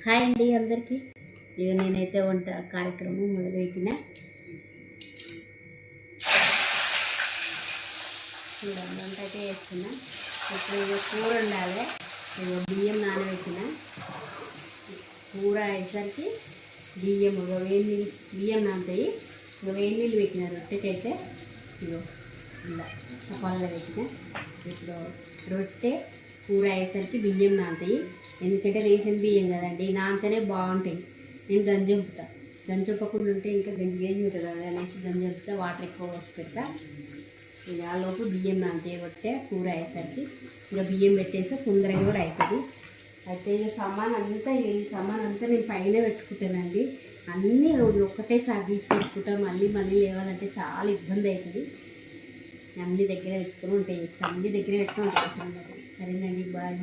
Hi అండి అందరికీ. ఇక నేనైతే వంట కార్యక్రమం మొదలుపెట్టిన. చూడండి వంట అయితే చేస్తున్నా. ఇప్పుడు ఇక కూర ఉండాలి. ఇక బియ్యం నానబెట్టిన. కూర అయ్యేసరికి బియ్యం ఇక బియ్యం నానతాయి. ఇక వేడి నీళ్ళు పెట్టిన రొట్టెకైతే. ఇగో ఇలా చపాలలో పెట్టిన. ఇప్పుడు రొట్టె కూర అయ్యేసరికి బియ్యం నానతాయి. ఎందుకంటే రేషన్ బియ్యం కదండి, నానితేనే బాగుంటాయి. నేను గంజంపుతా, గంజంపకుండా ఉంటే ఇంకా గంజి ఉంటుంది కదా అనేసి గంజంపుతా, వాటర్ ఎక్కువ పోసి పెడతా. ఇక ఆ లోపు బియ్యం నానితే కొట్టే కూర అయ్యేసరికి ఇక బియ్యం పెట్టేస్తే తొందరగా కూడా అవుతుంది. అయితే ఇక సామాన్ అంతా ఈ సామాన్ అంతా నేను పైన పెట్టుకుంటానండి. అన్నీ రోజు ఒక్కటేసారి తీసి పెట్టుకుంటాం. మళ్ళీ మళ్ళీ లేవాలంటే చాలా ఇబ్బంది అవుతుంది. అన్ని దగ్గర పెట్టుకుని ఉంటాయి, అన్ని దగ్గర పెట్టుకుని ఉంటాయి. సరేనండి, బాయ్.